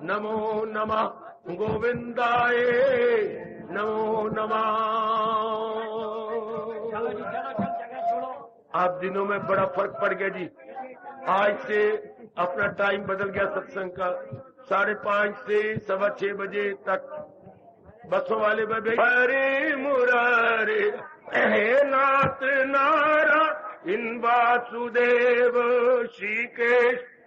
नमो नमः गोविंदाय नमो नमः। आप दिनों में बड़ा फर्क पड़ गया जी। आज से अपना टाइम बदल गया सत्संग का। 5:30 से 6:15 बजे तक बसों वाले बजे हरे मुरारे हे नाथ नारा इन वासुदेव श्री कृष्ण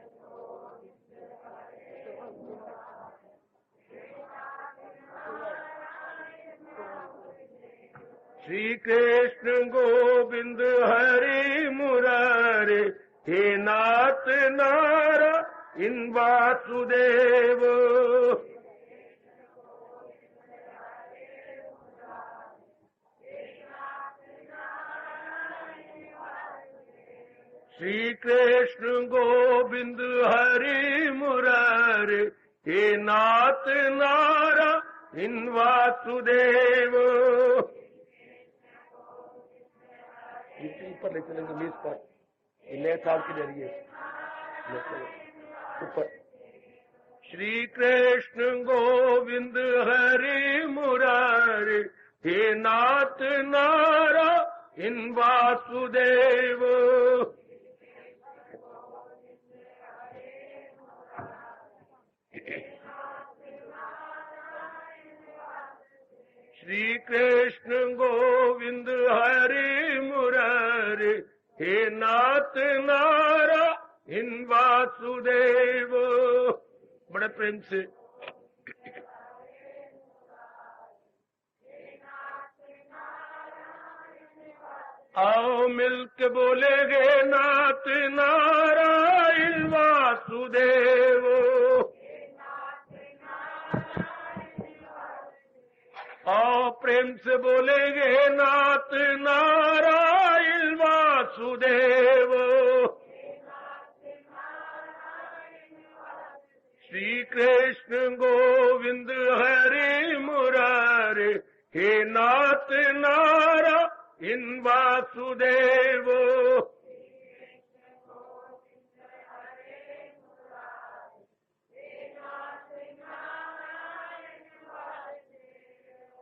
श्री कृष्ण गोविंद हरे मुरारे हे नाथ नारा इन वासुदेव। श्री कृष्ण गोविंद हरे मुरारे हे नाथ नारा इन वासुदेव। ऊपर ले चलेंगे मेज पर, नए साल के जरिए ऊपर। श्री कृष्ण गोविंद हरे मुरारे हे नाथ नारा इन वासुदेव। श्री कृष्ण गोविंद हरे मुरारे हे नाथ नारा इन वासुदेव। बड़े प्रेम से आओ मिलके बोलेंगे नाथ नारायण वासुदेव। आओ प्रेम से बोलेंगे नाथ नारायण वासुदेव। श्री कृष्ण गोविंद हरे मुरारे हे नाथ नारायण वासुदेव।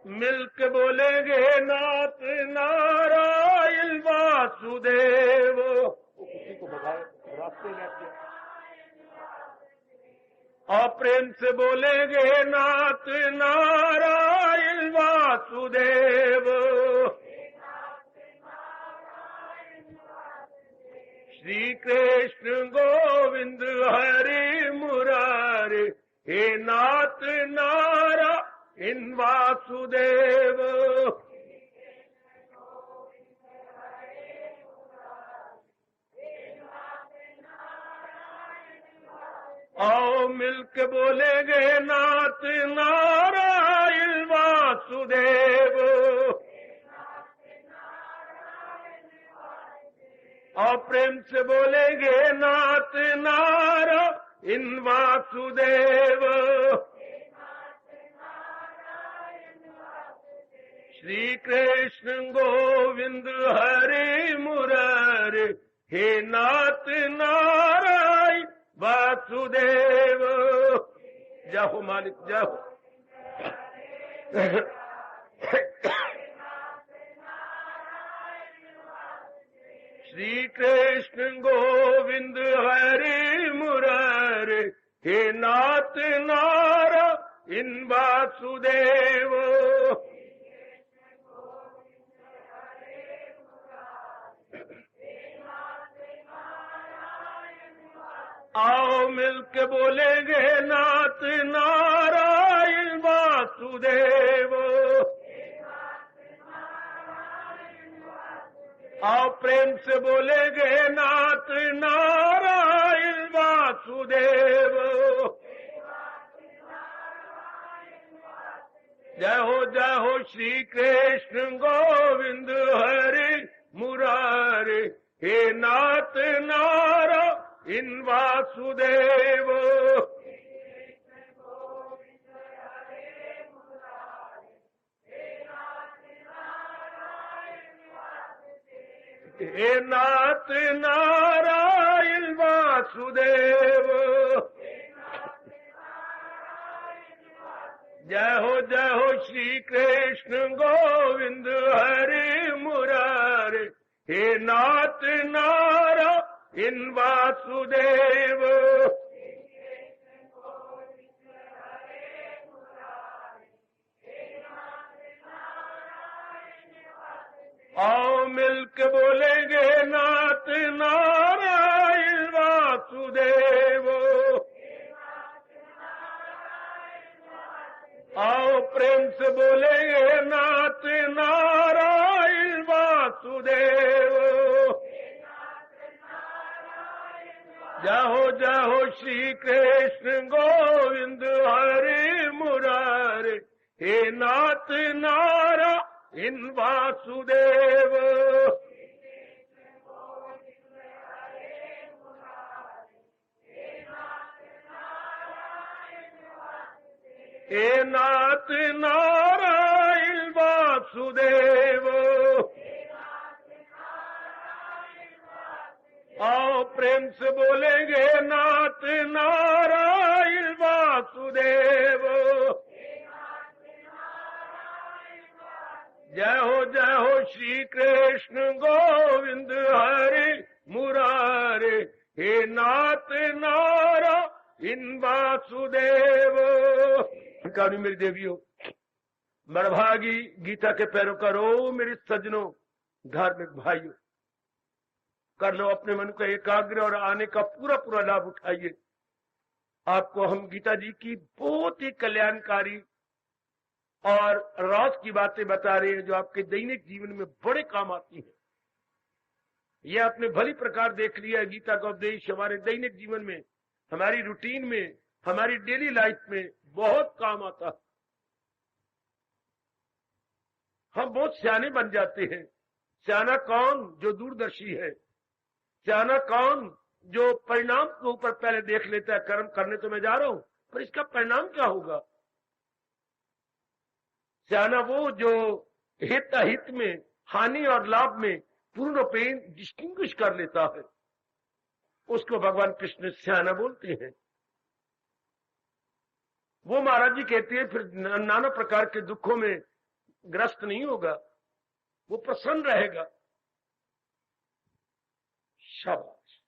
मिलके बोलेंगे नाथ नारायण वासुदेव। किसी को बताए रास्ते में और प्रेम से बोलेंगे नाथ नारायण वासुदेव। श्री कृष्ण गोविंद हरे मुरारे हे नाथ नारायण वासुदेव। आओ मिलके बोलेंगे नाथ नारायण वासुदेव। और प्रेम से बोलेंगे नाथ नारायण वासुदेव। श्री कृष्ण गोविंद हरे मुरारे हे नाथ नारायण वासुदेव। जाओ मालिक जाओ। श्री कृष्ण गोविंद हरे मुरारे हे नाथ नारायण वासुदेव। आओ मिलके बोलेंगे नाथ नारायण वासुदेव। आओ प्रेम से बोलेंगे नाथ नारायण वासुदेव। जय हो श्री कृष्ण गोविंद हरे मुरारे हे नाथ नारायण वासुदेव। हे नाथ नारायण वासुदेव। जय हो श्री कृष्ण गोविंद हरे मुरारे, हे नाथ नारायण वासुदेव। आओ मिलके बोलेंगे नाथ नारायण वासुदेव। आओ प्रेम से बोलेंगे नाथ नारायण वासुदेव। जय हो श्री कृष्ण गोविंद हरे मुरारे, हे नाथ नारायण वासुदेव। हे नाथ नारायण वासुदेव। आओ प्रेम से बोलेंगे नाथ नारायण वासुदेव। जय हो श्री कृष्ण गोविंद हरे मुरारे, हे नाथ नारायण वासुदेव। कहानी मेरी देवियों, बड़भागी गीता के पैरोकारों, मेरे सज्जनों, धार्मिक भाइयों, कर लो अपने मन को एकाग्र और आने का पूरा लाभ उठाइए। आपको हम गीता जी की बहुत ही कल्याणकारी और राज की बातें बता रहे हैं जो आपके दैनिक जीवन में बड़े काम आती हैं। यह आपने भली प्रकार देख लिया है, गीता का उपदेश हमारे दैनिक जीवन में, हमारी रूटीन में, हमारी डेली लाइफ में बहुत काम आता है। हम बहुत सियाने बन जाते हैं। सियाना कौन? जो दूरदर्शी है। सियाना कौन? जो परिणाम के ऊपर पहले देख लेता है, कर्म करने तो मैं जा रहा हूं, पर इसका परिणाम क्या होगा। सियाना वो जो हित अहित में, हानि और लाभ में पूर्ण रूपेण डिस्टिंग्विश कर लेता है, उसको भगवान कृष्ण सियाना बोलते हैं। वो महाराज जी कहते हैं फिर नाना प्रकार के दुखों में ग्रस्त नहीं होगा, वो प्रसन्न रहेगा। शाबाश।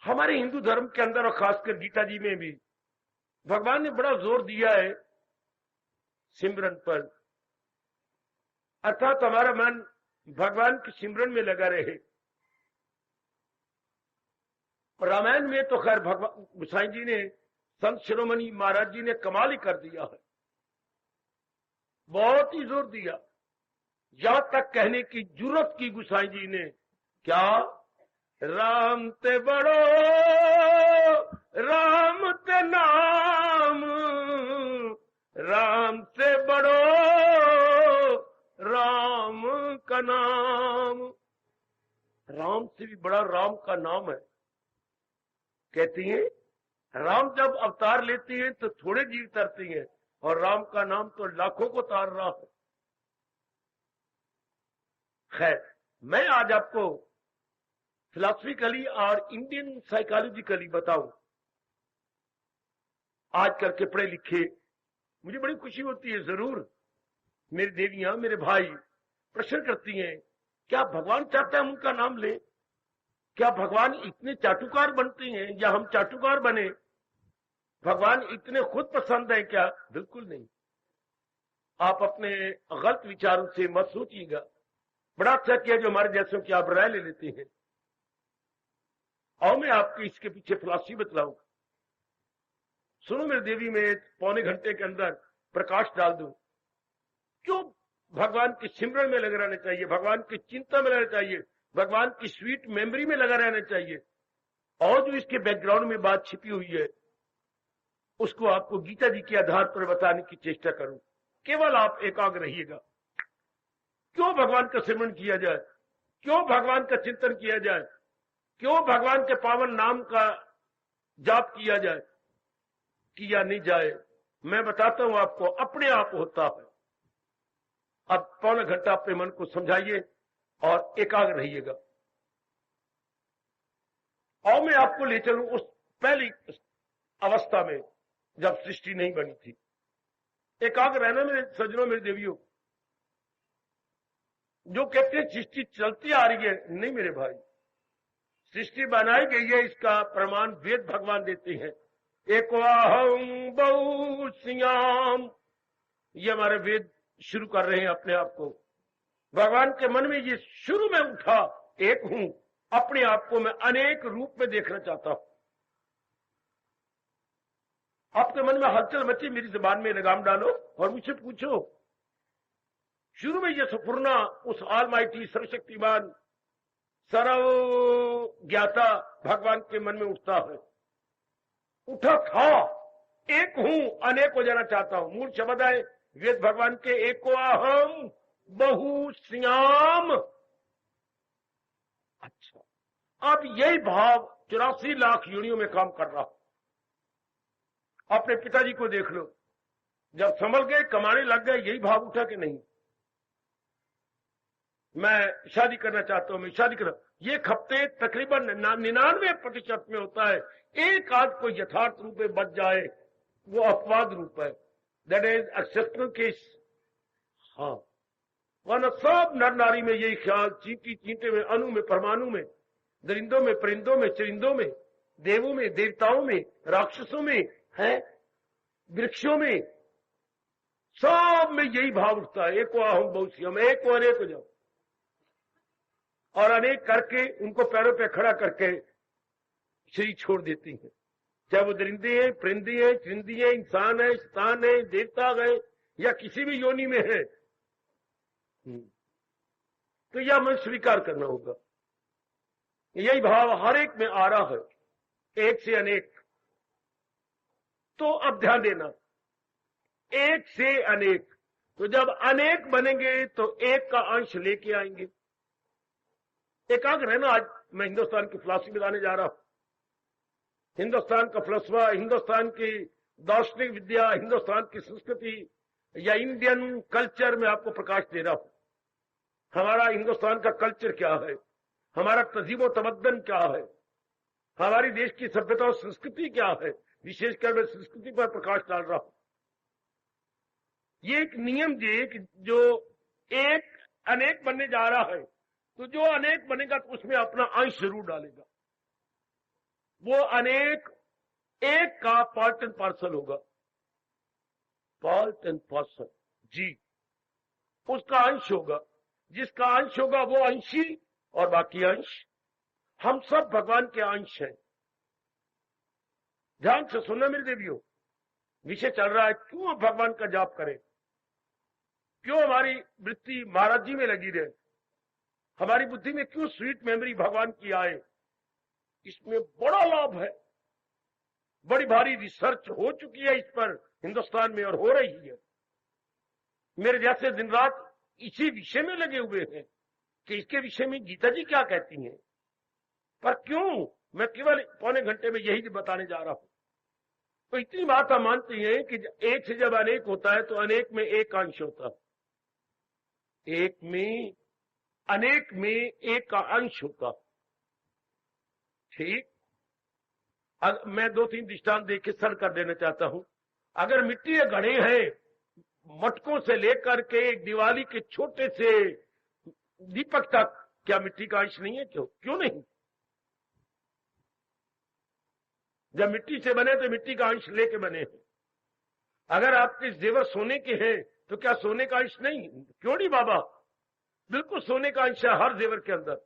हमारे हिंदू धर्म के अंदर और खासकर गीता जी में भी भगवान ने बड़ा जोर दिया है सिमरन पर, अर्थात हमारा मन भगवान की सिमरन में लगा रहे। रामायण में तो खैर भगवान गोसाई जी ने, संत शिरोमणि महाराज जी ने कमाल ही कर दिया है, बहुत ही जोर दिया। यहां तक कहने की जरूरत की गोसाई जी ने, क्या राम ते बड़ो राम ते नाम, राम से बड़ो राम का नाम। राम से भी बड़ा राम का नाम है। कहती हैं राम जब अवतार लेती हैं तो थोड़े जीव तरती हैं, और राम का नाम तो लाखों को तार रहा है। खैर, मैं आज आपको फिलॉसफिकली और इंडियन साइकोलॉजिकली बताऊं। आजकल के पढ़े लिखे, मुझे बड़ी खुशी होती है, जरूर मेरी देवियां, मेरे भाई प्रश्न करती हैं, क्या भगवान चाहता है हम उनका नाम लें? क्या भगवान इतने चाटुकार बनते हैं या हम चाटुकार बने? भगवान इतने खुद पसंद है क्या? बिल्कुल नहीं। आप अपने गलत विचारों से मत सोचिएगा। बड़ा अच्छा किया जो हमारे जैसों की आप राय ले लेते हैं। और मैं आपको इसके पीछे फिलॉसफी बतलाऊंगा। सुनो मेरी देवी, में पौने घंटे के अंदर प्रकाश डाल दूं। क्यों भगवान की सिमरन में लगे रहना चाहिए, भगवान की चिंता में रहना चाहिए, भगवान की स्वीट मेमोरी में लगा रहना चाहिए। और जो इसके बैकग्राउंड में बात छिपी हुई है, उसको आपको गीता जी के आधार पर बताने की चेष्टा करूं। केवल आप एकाग्र रहिएगा। क्यों भगवान का सिमरन किया जाए, क्यों भगवान का चिंतन किया जाए, क्यों भगवान के पावन नाम का जाप किया जाए, किया नहीं जाए, मैं बताता हूं आपको, अपने आप होता है। अब पौना घंटा अपने मन को समझाइए और एकाग्र रहिएगा। और मैं आपको ले चलूं उस पहली अवस्था में जब सृष्टि नहीं बनी थी। एकाग्र रहना मेरे सज्जनों, मेरे देवियों। जो कहते हैं सृष्टि चलती आ रही है, नहीं मेरे भाई, सृष्टि बनाई गई है, इसका प्रमाण वेद भगवान देते हैं। एकोहम बहुश्याम, ये हमारे वेद शुरू कर रहे हैं अपने आप को। भगवान के मन में ये शुरू में उठा, एक हूं, अपने आप को मैं अनेक रूप में देखना चाहता हूं। आपके मन में हलचल मची, मेरी जुबान में लगाम डालो और मुझसे पूछो। शुरू में ये सपूर्णा, उस ऑलमाइटी, सर्वशक्तिमान, सर्व ज्ञाता भगवान के मन में उठता है। उठा था, एक हूं, अनेक हो जाना चाहता हूं। मूल शब्द है वेद भगवान के, एको अहम बहुश्याम। अच्छा, अब यही भाव 84 लाख योनियों में काम कर रहा हूं। अपने पिताजी को देख लो, जब संभल गए, कमाने लग गए, यही भाव उठा कि नहीं, मैं शादी करना चाहता हूं, मैं शादी कर। ये खपते तकरीबन 99% में होता है। एक आध को यथार्थ रूप में बच जाए, वो अपवाद रूप है, दैट इज एक्सेप्शनल केस। हाँ, वरना सब नर नारी में यही ख्याल, चींटी चींटे में, अणु में, परमाणु में, दरिंदों में, परिंदों में, चरिंदों में, देवों में, देवताओं में, राक्षसों में है, वृक्षों में, सब में यही भाव उठता है। एको अहम बहुश्याम, एक और अनेक हो जाओ, और अनेक करके उनको पैरों पे खड़ा करके शरीर छोड़ देती हैं। चाहे वो दरिंदे हैं, परिंदे हैं, चिंदी हैं, इंसान है, शैतान है, देवता गए, या किसी भी योनि में है, तो यह हमें स्वीकार करना होगा। यही भाव हर एक में आ रहा है, एक से अनेक। तो अब ध्यान देना, एक से अनेक, तो जब अनेक बनेंगे तो एक का अंश लेके आएंगे। एकाग्र है ना। आज मैं हिंदुस्तान की फिलॉसफी बताने जा रहा हूं। हिंदुस्तान का फलसफा, हिंदुस्तान की दार्शनिक विद्या, हिंदुस्तान की संस्कृति या इंडियन कल्चर में आपको प्रकाश दे रहा हूं। हमारा हिंदुस्तान का कल्चर क्या है, हमारा तहजीब तमद्दन क्या है, हमारी देश की सभ्यता और संस्कृति क्या है, विशेषकर मैं संस्कृति पर प्रकाश डाल रहा हूं। ये एक नियम है कि जो एक अनेक बनने जा रहा है, तो जो अनेक बनेगा तो उसमें अपना अंश जरूर डालेगा। वो अनेक एक का पार्ट एंड पार्सल होगा, पार्ट एंड पार्सल जी, उसका अंश होगा। जिसका अंश होगा वो अंशी, और बाकी अंश, हम सब भगवान के अंश हैं। ध्यान से सुनना मेरे देवियों, विषय चल रहा है क्यों हम भगवान का जाप करें, क्यों हमारी वृत्ति महाराज जी में लगी रहे, हमारी बुद्धि में क्यों स्वीट मेमोरी भगवान की आए। इसमें बड़ा लाभ है। बड़ी भारी रिसर्च हो चुकी है इस पर हिंदुस्तान में, और हो रही है। मेरे जैसे दिन रात इसी विषय में लगे हुए हैं कि इसके विषय में गीता जी क्या कहती हैं। पर क्यों, मैं केवल पौने घंटे में यही बताने जा रहा हूं। तो इतनी बात हम मानते हैं कि एक से जब अनेक होता है तो अनेक में एक अंश होता है, एक में अनेक में एक का अंश होता। ठीक, मैं 2-3 दृष्टांत देख के सरल कर देना चाहता हूं। अगर मिट्टी के घड़े हैं, मटकों से लेकर के दिवाली के छोटे से दीपक तक, क्या मिट्टी का अंश नहीं है? क्यों नहीं? जब मिट्टी से बने तो मिट्टी का अंश लेके बने हैं। अगर आपके जेवर सोने के हैं तो क्या सोने का अंश नहीं? क्यों नहीं बाबा, बिल्कुल सोने का अंश है हर जेवर के अंदर।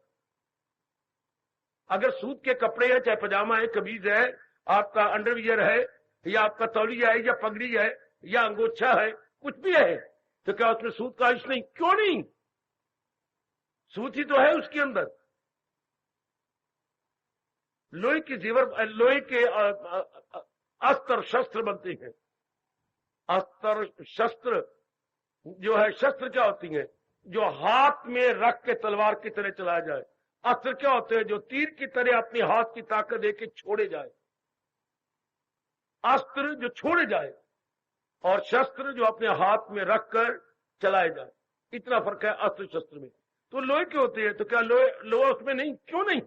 अगर सूत के कपड़े हैं, चाहे पजामा है, कमीज है, आपका अंडरवियर है, या आपका तौलिया है, या पगड़ी है, या अंगोछा है, कुछ भी है, तो क्या उसमें सूत का अंश नहीं? क्यों नहीं? सूत ही तो है उसके अंदर। लोहे के जेवर, लोहे के अस्त्र शस्त्र बनते हैं। अस्त्र शस्त्र जो है, शस्त्र क्या होती है? जो हाथ में रख के तलवार की तरह चलाया जाए। अस्त्र क्या होते हैं? जो तीर की तरह अपने हाथ की ताकत देके छोड़े जाए। अस्त्र जो छोड़े जाए, और शस्त्र जो अपने हाथ में रखकर चलाए जाए। इतना फर्क है अस्त्र शस्त्र में। तो लोहे के होते हैं, तो क्या लोहा उसमें नहीं? क्यों नहीं?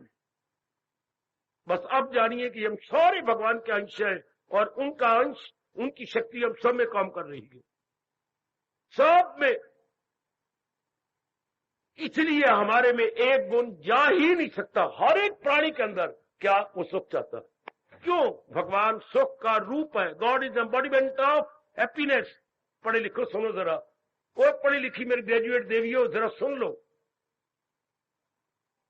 बस अब जानिए कि हम सारे भगवान के अंश हैं, और उनका अंश उनकी शक्ति अब सब में काम कर रही है, सब में। इसलिए हमारे में एक गुण जा ही नहीं सकता। हर एक प्राणी के अंदर क्या वो सुख चाहता है। क्यों? भगवान सुख का रूप है। God is embodiment of happiness. पढ़े लिखो, सुनो जरा, कोई पढ़ी लिखी मेरी ग्रेजुएट देवियों जरा सुन लो।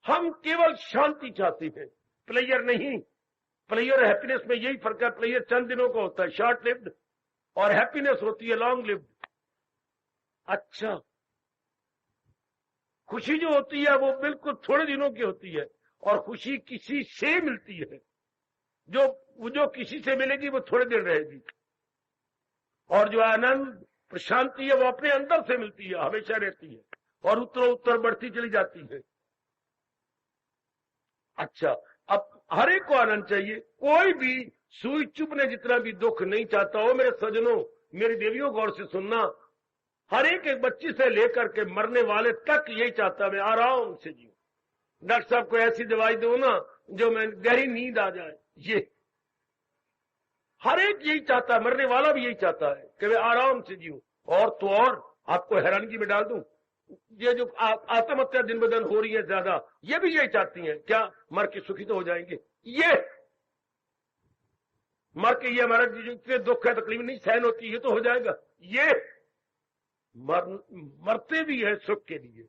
हम केवल शांति चाहते हैं, प्लेयर नहीं। प्लेयर और हैप्पीनेस में यही फर्क है, प्लेयर चंद दिनों का होता है, शॉर्ट लिव्ड, और हैप्पीनेस होती है लॉन्ग लिव्ड। अच्छा, खुशी जो होती है वो बिल्कुल थोड़े दिनों की होती है, और खुशी किसी से मिलती है। जो किसी से मिलेगी वो थोड़े दिन रहेगी, और जो आनंद शांति है वो अपने अंदर से मिलती है, हमेशा रहती है, और उत्तर बढ़ती चली जाती है। अच्छा, अब हर एक को आनंद चाहिए। कोई भी सुई चुभने जितना भी दुख नहीं चाहता हो मेरे सजनों, मेरी देवियों, गौर से सुनना। हर एक बच्ची से लेकर के मरने वाले तक यही चाहता मैं आराम से जीऊं। डॉक्टर साहब को ऐसी दवाई दो ना जो मैं गहरी नींद आ जाए। ये हर एक यही चाहता है, मरने वाला भी यही चाहता है कि मैं आराम से जीऊं। और तो और आपको हैरानगी में डाल दूं, ये जो आत्महत्या दिन ब दिन हो रही है ज्यादा, ये भी यही चाहती हैं। क्या? मर के सुखी तो हो जाएंगे। ये मर के, ये हमारा जितने दुख है तकलीफ नहीं सहन होती है तो हो जाएगा। ये मरते भी है सुख के लिए,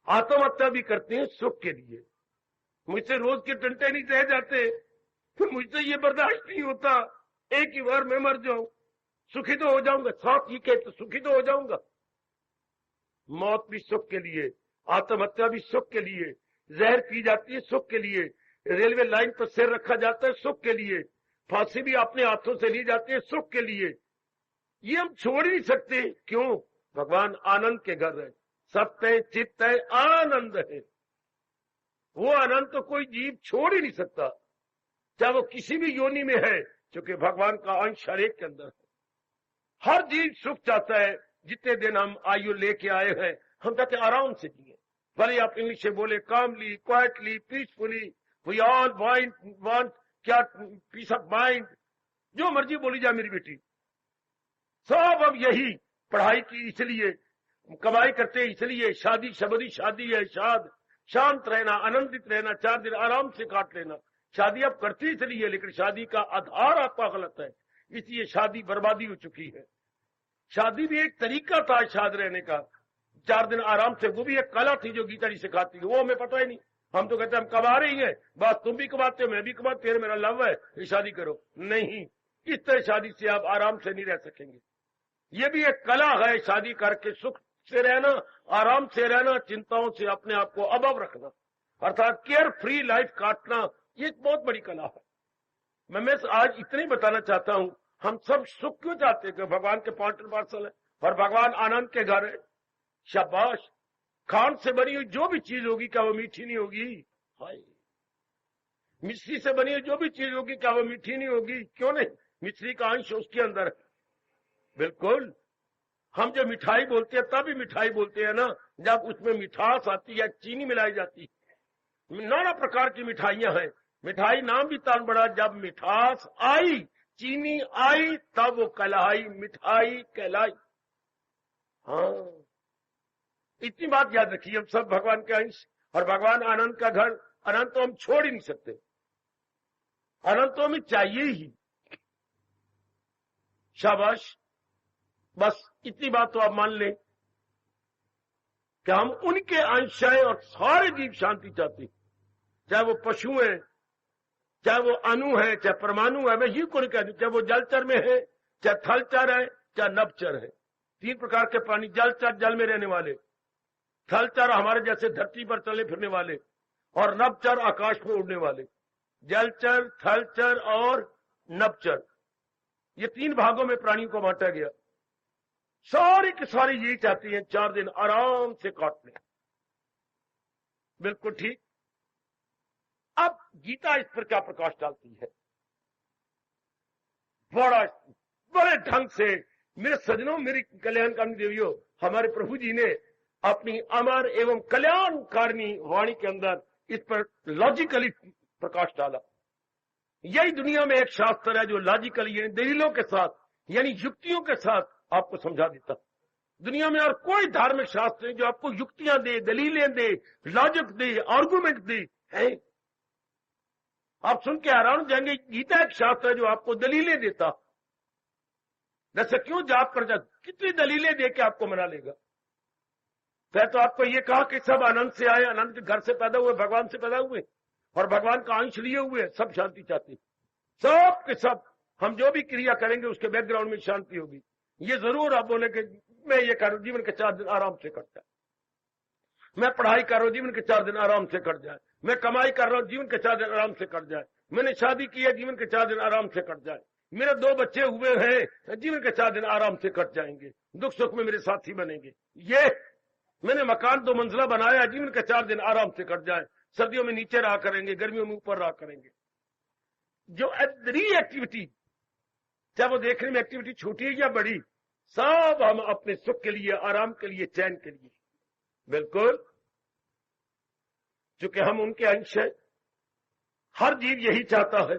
आत्महत्या भी करते हैं सुख के लिए। मुझसे रोज के टंटे नहीं रह जाते, तो मुझसे ये बर्दाश्त नहीं होता, एक ही बार मैं मर जाऊं, सुखी तो हो जाऊंगा। साथ ही कहते सुखी तो हो जाऊंगा। मौत भी सुख के लिए, आत्महत्या भी सुख के लिए, जहर पी जाती है सुख के लिए, रेलवे लाइन पर सिर रखा जाता है सुख के लिए, फांसी भी अपने हाथों से ली जाती है सुख के लिए। ये हम छोड़ ही नहीं सकते। क्यों? भगवान आनंद के घर है, सत्य चित्त है, आनंद है। वो आनंद तो कोई जीव छोड़ ही नहीं सकता, चाहे वो किसी भी योनि में है, क्योंकि भगवान का अंश हर एक के अंदर है। हर जीव सुख चाहता है। जितने दिन हम आयु लेके आए हैं, हम चाहते आराम से जिए। भले आप इंग्लिश से बोले calmly, quietly, peacefully, we all want क्या पीस ऑफ माइंड, जो मर्जी बोली जाए मेरी बेटी। सब अब यही पढ़ाई की इसलिए, कमाई करते इसलिए, शादी शबदी शादी है, शांत रहना, आनंदित रहना, 4 दिन आराम से काट लेना। शादी अब करती इसलिए, लेकिन शादी का आधार आपका गलत है, इसलिए शादी बर्बादी हो चुकी है। शादी भी एक तरीका था शाद रहने का, 4 दिन आराम से, वो भी एक कला थी जो गीता जी सिखाती है। वो हमें पता ही नहीं। हम तो कहते हैं हम कमा रही हैं, बस तुम भी कमाते हो, मैं भी कमाती, फिर मेरा लव है, ये शादी करो। नहीं, इस तरह शादी से आप आराम से नहीं रह सकेंगे। ये भी एक कला है, शादी करके सुख से रहना, आराम से रहना, चिंताओं से अपने आप को अबव रखना, अर्थात केयर फ्री लाइफ काटना। ये एक बहुत बड़ी कला है। मैं आज इतना ही बताना चाहता हूं, हम सब सुख क्यों चाहते हैं? कि भगवान के पार्टनर पार्सल है और भगवान आनंद के घर है। शाबाश। खांड से बनी हुई जो भी चीज होगी क्या वो मीठी नहीं होगी? हाय, मिश्री से बनी हुई जो भी चीज होगी क्या वो मीठी नहीं होगी? क्यों नहीं? मिश्री का अंश उसके अंदर है। बिल्कुल। हम जब मिठाई बोलते हैं तभी मिठाई बोलते हैं ना, जब उसमें मिठास आती है, चीनी मिलाई जाती है। नाना प्रकार की मिठाइयां हैं। मिठाई नाम भी तान बड़ा, जब मिठास आई, चीनी आई, तब वो कहलाई, मिठाई कहलाई। हाँ, इतनी बात याद रखिए। हम सब भगवान के अंश और भगवान आनंद का घर। अनंत तो हम छोड़ ही नहीं सकते, अनंत तो हमें चाहिए ही। शाबाश। बस इतनी बात तो आप मान लें कि हम उनके अंश हैं और सारे जीव शांति चाहते हैं, चाहे वो पशु है, चाहे वो अणु है, चाहे परमाणु है। मैं ये को नहीं कहती, चाहे वो जलचर में है, चाहे थलचर है, चाहे नभचर है। 3 प्रकार के प्राणी, जलचर जल में रहने वाले, थलचर हमारे जैसे धरती पर चले फिरने वाले, और नभचर आकाश में उड़ने वाले। जलचर, थलचर और नभचर, ये 3 भागों में प्राणियों को बांटा गया। सारी की सारी यही चाहती हैं 4 दिन आराम से काटने। बिल्कुल ठीक। अब गीता इस पर क्या प्रकाश डालती है? बड़े ढंग से मेरे सजनों, मेरी कल्याणकारिणी देवियों, हमारे प्रभु जी ने अपनी अमर एवं कल्याणकारिणी वाणी के अंदर इस पर लॉजिकली प्रकाश डाला। यही दुनिया में एक शास्त्र है जो लॉजिकली दलीलों के साथ यानी युक्तियों के साथ आपको समझा देता। दुनिया में और कोई धार्मिक शास्त्र है जो आपको युक्तियां दे, दलीलें दे, लॉजिक दे, आर्गुमेंट दे, है? आप सुन के हैरान जाएंगे, गीता एक शास्त्र है जो आपको दलीलें देता। जैसे क्यों जाप कर जा, कितनी दलीलें दे के आपको मना लेगा। फिर तो आपको ये कहा कि सब आनंद से आए, आनंद के घर से पैदा हुए, भगवान से पैदा हुए और भगवान का अंश लिए हुए, सब शांति चाहते, सब के सब। हम जो भी क्रिया करेंगे उसके बैकग्राउंड में शांति होगी। ये जरूर आप बोले कि मैं ये कर रहा हूं, जीवन के 4 दिन आराम से कट जाए, मैं पढ़ाई कर रहा हूं, जीवन के 4 दिन आराम से कट जाए, मैं कमाई कर रहा हूं, जीवन के 4 दिन आराम से कट जाए, मैंने शादी की है, जीवन के 4 दिन आराम से कट जाए, मेरे 2 बच्चे हुए हैं, जीवन के 4 दिन आराम से कट जाएंगे, दुख सुख में मेरे साथी बनेंगे। ये मैंने मकान 2 मंजिला बनाया, जीवन के 4 दिन आराम से कट जाए, सर्दियों में नीचे रहा करेंगे, गर्मियों में ऊपर रहा करेंगे। जो एक्टिविटी, चाहे वो देखने में एक्टिविटी छोटी है या बड़ी, सब हम अपने सुख के लिए, आराम के लिए, चैन के लिए, बिल्कुल, चूंकि हम उनके अंश हैं। हर जीव यही चाहता है,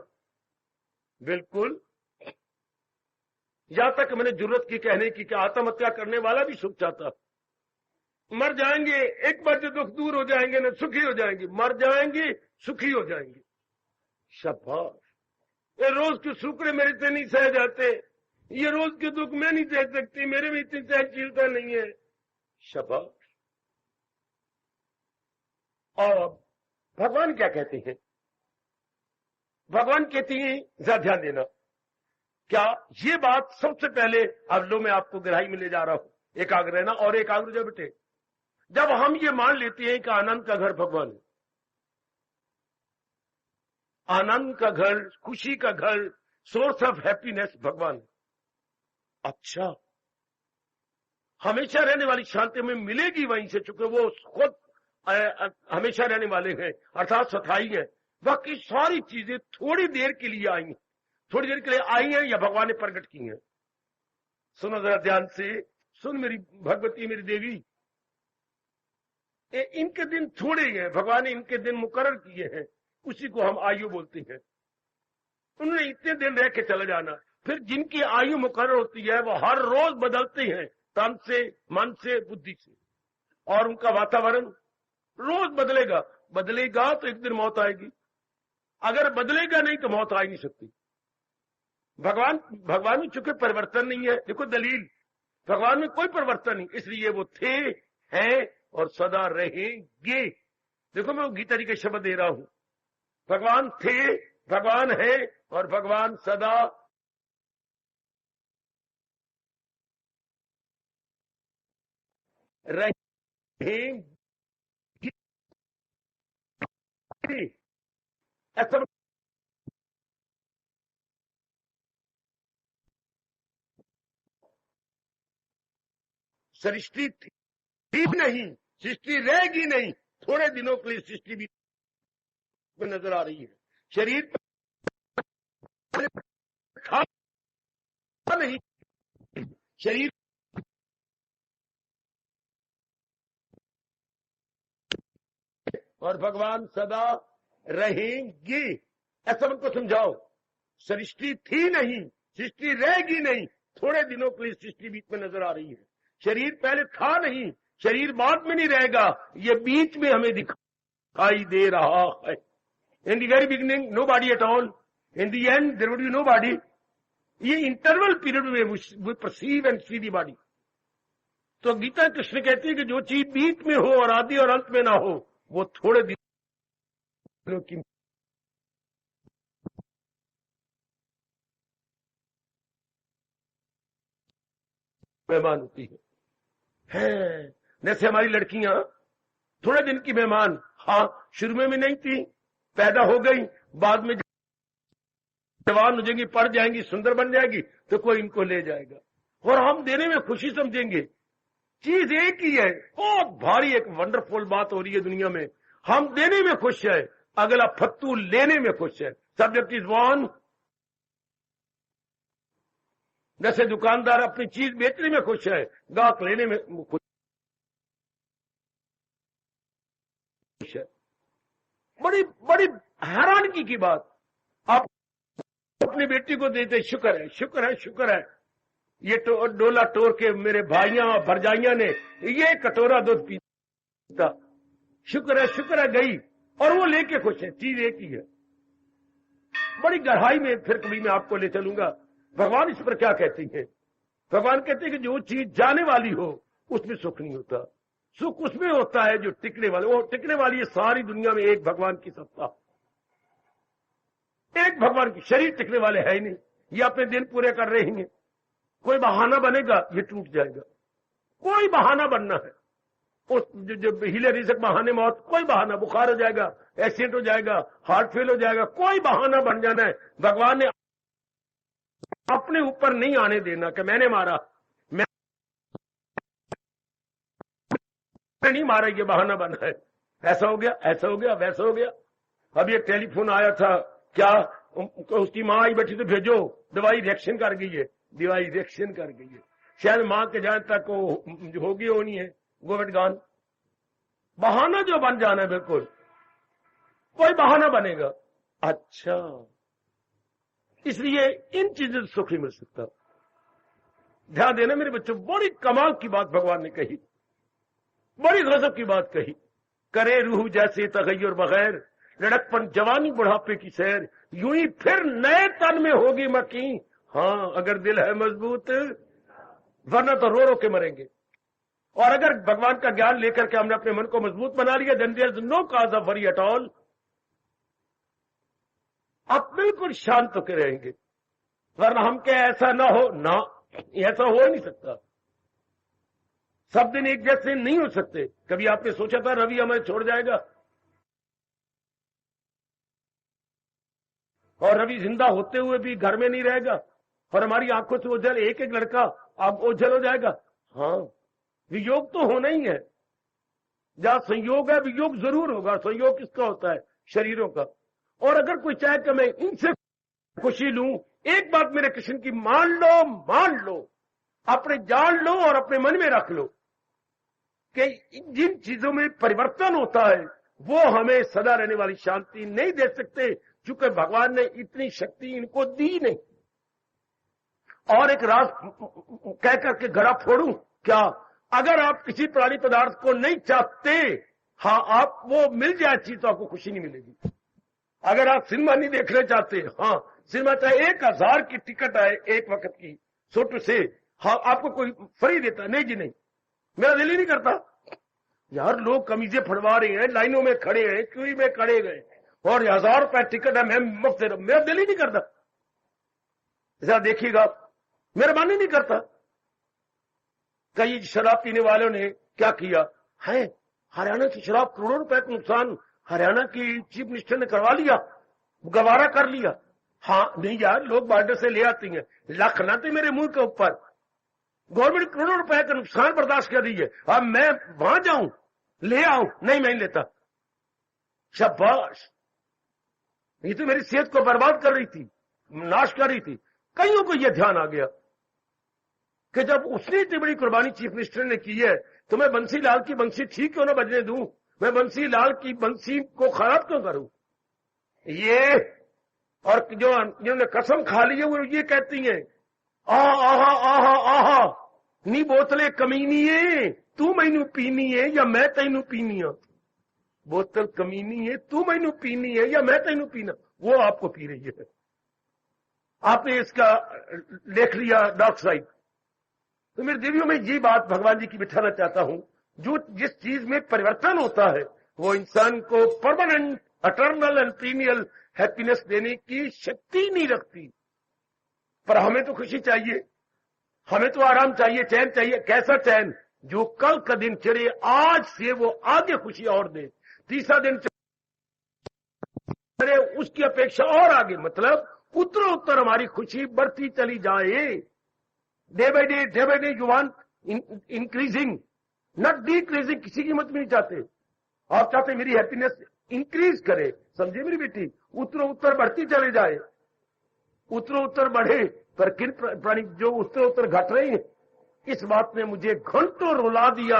बिल्कुल। यहां तक मैंने जरूरत की कहने की कि आत्महत्या करने वाला भी सुख चाहता। मर जाएंगे, एक बार जो दुख दूर हो जाएंगे ना, सुखी हो जाएंगे, मर जाएंगे सुखी हो जाएंगे। शाबाश। ये रोज के शुक्र मेरे से नहीं सह जाते, ये रोज के दुख मैं नहीं सह सकती, मेरे में इतनी सहनशीलता नहीं है। शाबाश। और भगवान क्या कहते हैं? भगवान कहते हैं, जरा ध्यान देना, क्या ये बात सबसे पहले, अब लो मैं आपको गहराई में ले जा रहा हूं, एकाग्र रहना और एकाग्र जो बेटे, जब हम ये मान लेते हैं कि आनंद का घर भगवान है, आनंद का घर, खुशी का घर, सोर्स ऑफ हैप्पीनेस भगवान है। अच्छा, हमेशा रहने वाली शांति में मिलेगी वहीं से, चूंकि वो खुद हमेशा रहने वाले हैं, अर्थात सथाई है। बाकी सारी चीजें थोड़ी देर के लिए आई हैं, थोड़ी देर के लिए आई हैं या भगवान ने प्रकट की हैं। सुनो जरा ध्यान से, सुन मेरी भगवती, मेरी देवी, इनके दिन थोड़े हैं, भगवान ने इनके दिन मुकर्रर किए हैं, उसी को हम आयु बोलते हैं। उन्होंने इतने दिन रह के चले जाना। फिर जिनकी आयु मुकर्रर होती है वो हर रोज बदलते हैं, तन से, मन से, बुद्धि से, और उनका वातावरण रोज बदलेगा। बदलेगा तो एक दिन मौत आएगी, अगर बदलेगा नहीं तो मौत आ ही नहीं सकती। भगवान में चूंकि परिवर्तन नहीं है, देखो दलील, भगवान में कोई परिवर्तन नहीं, इसलिए वो थे, हैं और सदा रहेंगे। देखो मैं गीता जी के शब्द दे रहा हूं, भगवान थे, भगवान है और भगवान सदा रहेंगे। ऐसा सृष्टि थी नहीं, सृष्टि रहेगी नहीं, थोड़े दिनों के लिए सृष्टि भी नजर आ रही है। शरीर खा नहीं, शरीर और भगवान सदा रहेंगे। ऐसा उनको समझाओ, सृष्टि थी नहीं, सृष्टि रहेगी नहीं, थोड़े दिनों के लिए सृष्टि बीच में नजर आ रही है। शरीर पहले था नहीं, शरीर बाद में नहीं रहेगा, ये बीच में हमें दिखाई दे रहा है। In the very beginning no body at all, in the end there would be no body. ये इंटरवल पीरियड में we perceive and see the body. तो गीता कृष्ण कहती है कि जो चीज बीच में हो और आदि और अंत में ना हो, वो थोड़े दिनों की मेहमान होती है। जैसे हमारी लड़कियां थोड़े दिन की मेहमान, हाँ शुरू में भी नहीं थी, पैदा हो गई, बाद में जवान हो जाएंगी, पढ़ जाएंगी, सुंदर बन जाएगी, तो कोई इनको ले जाएगा और हम देने में खुशी समझेंगे। चीज एक ही है, बहुत भारी एक वंडरफुल बात हो रही है दुनिया में, हम देने में खुश है, अगला फत्तू लेने में खुश है। Subject is one. जैसे दुकानदार अपनी चीज बेचने में खुश है, गाहक लेने में खुश है। बड़ी बड़ी हैरानगी की बात, आप अपनी बेटी को देते, शुक्र है, शुक्र है, शुक्र है, ये डोला टोर के मेरे भाइयां और भरजाइयां ने ये कटोरा दूध पीता, शुक्र है गई, और वो लेके खुश है। चीज एक ही है। बड़ी गहराई में फिर कभी मैं आपको ले चलूंगा। भगवान इस पर क्या कहते हैं? भगवान कहते हैं कि जो चीज जाने वाली हो उसमें सुख नहीं होता, सुख उसमें होता है जो टिकने वाले। वो टिकने वाली है सारी दुनिया में एक भगवान की सत्ता, एक भगवान की। शरीर टिकने वाले है ही नहीं, ये अपने दिन पूरे कर रहे हैं। कोई बहाना बनेगा ये टूट जाएगा, कोई बहाना बनना है उस जो हिले रिजक बहाने मौत, कोई बहाना, बुखार हो जाएगा, एक्सीडेंट हो जाएगा, हार्ट फेल हो जाएगा, कोई बहाना बन जाना है। भगवान ने अपने ऊपर नहीं आने देना कि मैंने मारा, मैं नहीं मारा, ये बहाना बना है। ऐसा हो गया, ऐसा हो गया, वैसा हो गया। अब ये टेलीफोन आया था, क्या उसकी माँ आई बैठी तो भेजो, दवाई रिएक्शन कर गई है, दवाई रिएक्शन कर गई है, शायद माँ के जाने तक होगी होनी है, गोविड गान। बहाना जो बन जाना है, बिल्कुल कोई बहाना बनेगा। अच्छा, इसलिए इन चीजों से सुख नहीं मिल सकता। ध्यान देना मेरे बच्चों, बड़ी कमाल की बात भगवान ने कही, बड़ी गजब की बात कही। करे रूह जैसे तगय्युर बगैर, लड़कपन जवानी बुढ़ापे की सैर, यूं ही फिर नए तन में होगी मकी। हाँ, अगर दिल है मजबूत, वरना तो रो रो के मरेंगे। और अगर भगवान का ज्ञान लेकर के हमने अपने मन को मजबूत बना लिया, then there is no cause of worry at all. आप बिल्कुल शांत होकर रहेंगे, वरना हम क्या ऐसा ना हो ना, ऐसा हो नहीं सकता। सब दिन एक जैसे नहीं हो सकते। कभी आपने सोचा था रवि हमें छोड़ जाएगा? और रवि जिंदा होते हुए भी घर में नहीं रहेगा, और हमारी आंखों से ओझल एक एक लड़का आप ओझल हो जाएगा। हाँ, वियोग तो होना ही है। जहां संयोग है वियोग जरूर होगा। संयोग किसका होता है? शरीरों का। और अगर कोई चाहे कि मैं इनसे खुशी लूं, एक बात मेरे कृष्ण की मान लो, अपने जान लो और अपने मन में रख लो कि जिन चीजों में परिवर्तन होता है वो हमें सदा रहने वाली शांति नहीं दे सकते, क्योंकि भगवान ने इतनी शक्ति इनको दी नहीं। और एक राज कह करके घड़ा फोड़ूं क्या? अगर आप किसी प्राणी पदार्थ को नहीं चाहते, हाँ, आप वो मिल जाए चीज तो आपको खुशी नहीं मिलेगी। अगर आप सिनेमा नहीं देखना चाहते, हाँ, सिनेमा चाहे 1000 की टिकट आए एक वक्त की, सोटू से, हाँ, आपको कोई फ्री देता? नहीं जी नहीं, मेरा दिल ही नहीं करता। यार, लोग कमीजें फड़वा रहे हैं, लाइनों में खड़े हैं, क्यू में खड़े गए, और 1000 रुपए टिकट है, मैं मुफ्त दे रहा हूं, मेरा दिल ही नहीं करता। जरा देखिएगा, मेरा मन ही नहीं करता। कई शराब पीने वालों ने क्या किया है? हरियाणा की शराब करोड़ों रुपए का नुकसान हरियाणा की चीफ मिनिस्टर ने करवा लिया, गवारा कर लिया। हाँ, नहीं यार, लोग बॉर्डर से ले आती हैं, लाख लाते मेरे मुंह के ऊपर। गवर्नमेंट करोड़ों रुपए का नुकसान बर्दाश्त कर रही है, अब मैं वहां जाऊं ले आऊं? नहीं, मैं नहीं लेता। शाबाश, ये तो मेरी सेहत को बर्बाद कर रही थी, नाश कर रही थी। कईयों को यह ध्यान आ गया कि जब उसने इतनी बड़ी कुर्बानी चीफ मिनिस्टर ने की है, तो मैं बंसी लाल की बंसी ठीक क्यों ना बजने दूं? मैं बंसी लाल की बंसी को खराब क्यों करूं? ये और जो जिन्होंने कसम खा ली है वो ये कहती हैं, आहा आहा आहा नी बोतले कमीनी है, तू मैनू पीनी है या मैं तैनू पीनी है? बोतल कमीनी है, तू मैनू पीनी है या मैं तैनू पीना? वो आपको पी रही है। आपने इसका देख लिया डार्क साइड। तो मेरे दिव्यों में ये बात भगवान जी की बिठाना चाहता हूं, जो जिस चीज में परिवर्तन होता है वो इंसान को permanent, eternal and pineal happiness देने की शक्ति नहीं रखती। पर हमें तो खुशी चाहिए, हमें तो आराम चाहिए, चैन चाहिए। कैसा चैन? जो कल का दिन चढ़े आज से वो आगे खुशी और दे, तीसरा दिन चढ़े उसकी अपेक्षा और आगे, मतलब उत्तर हमारी खुशी बढ़ती चली जाए। Day by day you want increasing, not decreasing. किसी की मत नहीं चाहते, आप चाहते मेरी हैप्पीनेस इंक्रीज करे। समझे मेरी बेटी? उत्तर बढ़ती चले जाए, उत्तर बढ़े। पर किन प्राणी जो उत्तर घट रहे हैं, इस बात ने मुझे घंटों रुला दिया।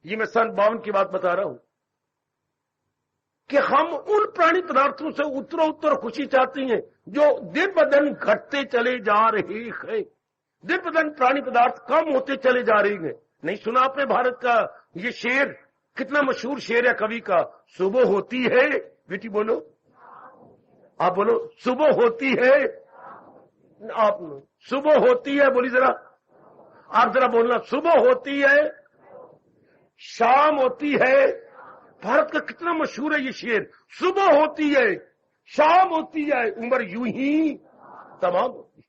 ये मैं सन 52 की बात बता रहा हूं। कि हम उन प्राणी पदार्थों से उत्तर खुशी चाहती हैं जो दिन ब दिन घटते चले जा रहे हैं। दिन ब दिन प्राणी पदार्थ कम होते चले जा रहे हैं। नहीं सुना आपने भारत का ये शेर, कितना मशहूर शेर है कवि का, सुबह होती है, बेटी बोलो, आप बोलो, सुबह होती है, आप सुबह होती है, बोली जरा, आप जरा बोलना, सुबह होती है, शाम होती है। भारत का कितना मशहूर है ये शेर, सुबह होती है, शाम होती है, उम्र यूं ही तमाम होती है।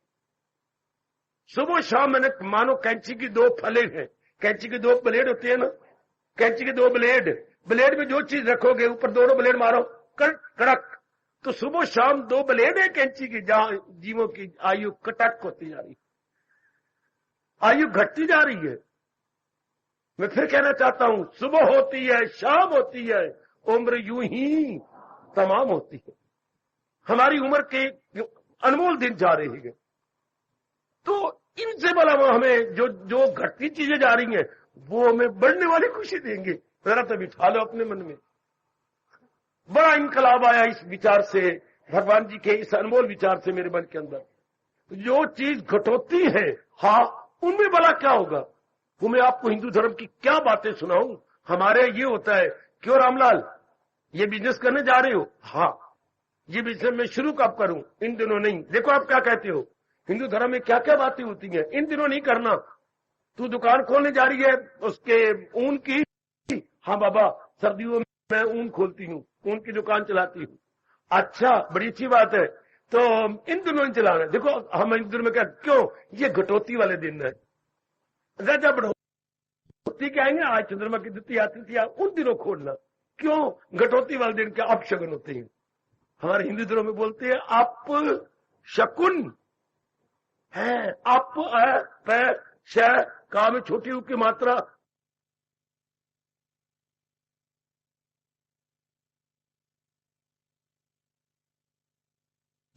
सुबह शाम मैंने मानो कैंची की दो फले हैं, कैंची के दो ब्लेड होते हैं ना, कैंची के दो ब्लेड, ब्लेड में जो चीज रखोगे ऊपर दोनों ब्लेड मारो कड़क, तो सुबह शाम दो ब्लेड है कैंची की, जहां जीवों की आयु कटक होती जा रही, आयु घटती जा रही है। मैं फिर कहना चाहता हूं, सुबह होती है, शाम होती है, उम्र यूं ही तमाम होती है। हमारी उम्र के अनमोल दिन जा रहे हैं, तो इनसे भला हमें जो घटती चीजें जा रही हैं वो हमें बढ़ने वाली खुशी देंगे। जरा तो बिठा लो अपने मन में। बड़ा इनकलाब आया इस विचार से, भगवान जी के इस अनमोल विचार से मेरे मन के अंदर। जो चीज घटोती है, हाँ, उनमें भला क्या होगा। वो मैं आपको हिंदू धर्म की क्या बातें सुनाऊं। हमारे ये होता है, क्यों रामलाल ये बिजनेस करने जा रहे हो, हाँ ये बिजनेस मैं शुरू कब करूं, इन दिनों नहीं। देखो आप क्या कहते हो, हिंदू धर्म में क्या क्या बातें होती हैं, इन दिनों नहीं करना। तू दुकान खोलने जा रही है उसके ऊन की, हाँ बाबा सर्दियों में मैं ऊन खोलती हूँ, ऊन की दुकान चलाती हूँ। अच्छा, बड़ी अच्छी बात है, तो इन दिनों नहीं चलाना। देखो हम इन दिनों में क्या, क्यों, ये घटोती वाले दिन है। जब बढ़ोती के आएंगे, आज चंद्रमा की द्वितीया तृतीया, उन दिनों खोलना। क्यों, घटोती वाले दिन के अपशगुन होते हैं। हमारे हिंदू धर्म में बोलते हैं आप शकुन है, अप प श का में छोटी ऊ की मात्रा,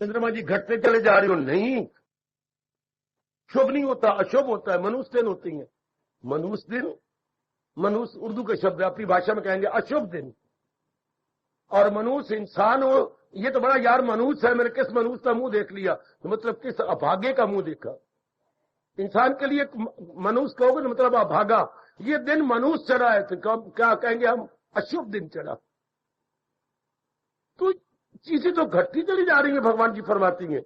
चंद्रमा जी घटते चले जा रही हो, नहीं, शुभ नहीं होता, अशुभ होता है। मनुष्य दिन होती है, मनुष्य दिन, मनुष्य उर्दू के शब्द है, अपनी भाषा में कहेंगे अशुभ दिन। और मनुष्य इंसान हो, ये तो बड़ा यार मनुष्य है, मैंने किस मनुष्य का मुंह देख लिया, तो मतलब किस अभागे का मुंह देखा। इंसान के लिए मनुष्य कहोगे तो मतलब अभागा। ये दिन मनुष्य चढ़ा है तो क्या कहेंगे हम, अशुभ दिन चढ़ा। तो चीजें तो घटती चली जा रही है, भगवान जी फरमाती हैं,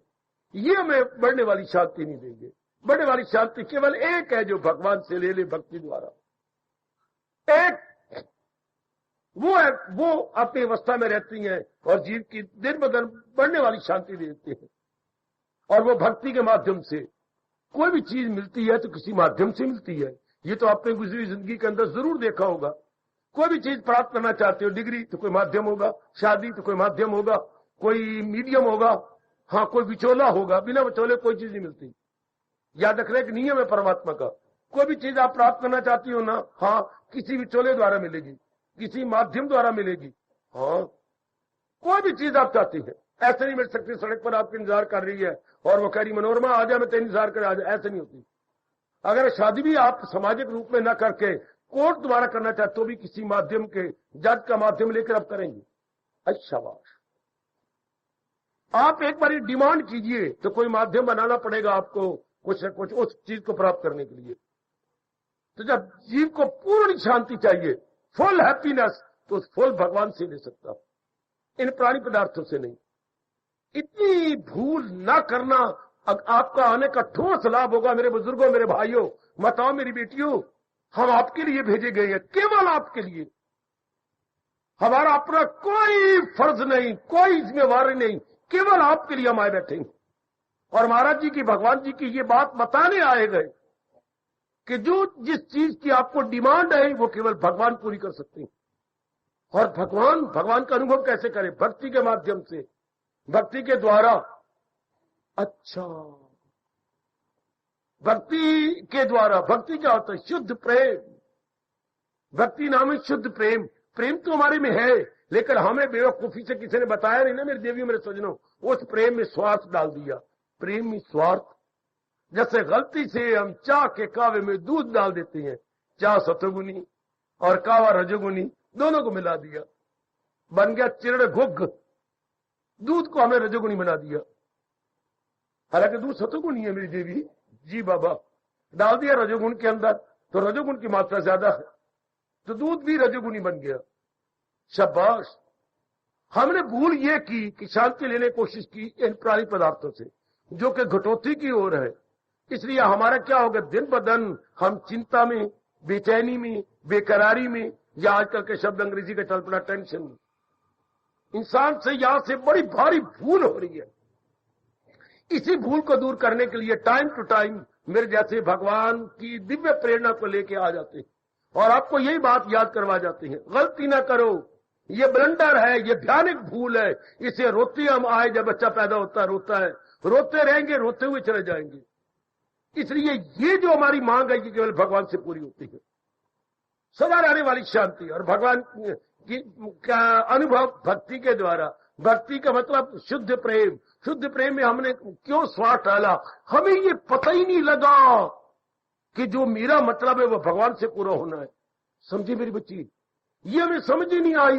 ये हमें बढ़ने वाली शांति नहीं देंगे। बढ़ने वाली शांति केवल एक है, जो भगवान से ले ले भक्ति द्वारा। एक वो है, वो अपनी अवस्था में रहती हैं और जीव की दिन ब दिन बढ़ने वाली शांति देते हैं। और वो भक्ति के माध्यम से कोई भी चीज मिलती है तो किसी माध्यम से मिलती है। ये तो आपने गुजरी जिंदगी के अंदर जरूर देखा होगा। कोई भी चीज प्राप्त करना चाहते हो, डिग्री तो कोई माध्यम होगा, शादी तो कोई माध्यम होगा, कोई मीडियम होगा, हाँ कोई विचोला होगा, बिना विचोले कोई चीज नहीं मिलती। याद रखना एक नियम है परमात्मा का, कोई भी चीज आप प्राप्त करना चाहती हो ना, हाँ किसी विचोले द्वारा मिलेगी, किसी माध्यम द्वारा मिलेगी। हाँ कोई भी चीज आप चाहती है, ऐसे नहीं मिल सकती सड़क पर आपके इंतजार कर रही है और वो कह रही मनोरमा आ जा, मैं तेरे इंतजार कर आ जा, ऐसे नहीं होती। अगर शादी भी आप सामाजिक रूप में न करके कोर्ट द्वारा करना चाहते तो भी किसी माध्यम के, जज का माध्यम लेकर आप करेंगे। अच्छा बात, आप एक बार डिमांड कीजिए तो कोई माध्यम बनाना पड़ेगा आपको कुछ न कुछ उस चीज को प्राप्त करने के लिए। तो जब जीव को पूर्ण शांति चाहिए, फुल हैप्पीनेस, तो उस फुल भगवान से ले सकता, इन प्राणी पदार्थों से नहीं। इतनी भूल ना करना, आपका आने का ठोस लाभ होगा। मेरे बुजुर्गों, मेरे भाइयों, माताओं, मेरी बेटियों, हम आपके लिए भेजे गए हैं, केवल आपके लिए। हमारा अपना कोई फर्ज नहीं, कोई जिम्मेवारी नहीं, केवल आपके लिए हम आए बैठे हैं। और महाराज जी की, भगवान जी की ये बात बताने आए गए कि जो जिस चीज की आपको डिमांड है वो केवल भगवान पूरी कर सकते हैं। और भगवान का अनुभव कैसे करें? भक्ति के माध्यम से, भक्ति के द्वारा। अच्छा, भक्ति के द्वारा, भक्ति क्या होता है? शुद्ध प्रेम। भक्ति नाम है शुद्ध प्रेम। प्रेम तो हमारे में है, लेकिन हमें बेवकूफी से किसी ने बताया नहीं ना, मेरे देवियों, मेरे सज्जनों, उस प्रेम में स्वार्थ डाल दिया। प्रेम में स्वार्थ, जैसे गलती से हम चाह के कावे में दूध डाल देते हैं, चाह सतोगुनी और कावा रजोगुनी, दोनों को मिला दिया। बन गया चिरड़ घुग्ग। दूध को हमने रजोगुणी बना दिया, हालांकि दूध सतोगुणी है मेरी देवी। जी बाबा, डाल दिया रजोगुण के अंदर तो रजोगुण की मात्रा ज्यादा है, तो दूध भी रजोगुणी बन गया। शाबाश। हमने भूल ये की कि शांति लेने की कोशिश की इन प्राणी पदार्थों से, जो कि घटोती की ओर है। इसलिए हमारा क्या होगा, दिन ब दिन हम चिंता में, बेचैनी में, बेकरारी में, या आजकल के शब्द अंग्रेजी का चल पड़ा टेंशन में। इंसान से यहां से बड़ी भारी भूल हो रही है। इसी भूल को दूर करने के लिए टाइम टू टाइम मेरे जैसे भगवान की दिव्य प्रेरणा को लेके आ जाते हैं और आपको यही बात याद करवा जाते हैं, गलती ना करो, ये ब्लंडर है, ये भयानक भूल है, इसे रोते हम आए। जब बच्चा पैदा होता है रोता है, रोते रहेंगे, रोते हुए चले जाएंगे। इसलिए ये जो हमारी मांग है ये केवल भगवान से पूरी होती है, सदा रहने वाली शांति और भगवान की का अनुभव भक्ति के द्वारा। भक्ति का मतलब शुद्ध प्रेम। शुद्ध प्रेम में हमने क्यों स्वार्थ डाला, हमें ये पता ही नहीं लगा कि जो मेरा मतलब है वो भगवान से पूरा होना है। समझी मेरी बच्ची, ये हमें समझ ही नहीं आई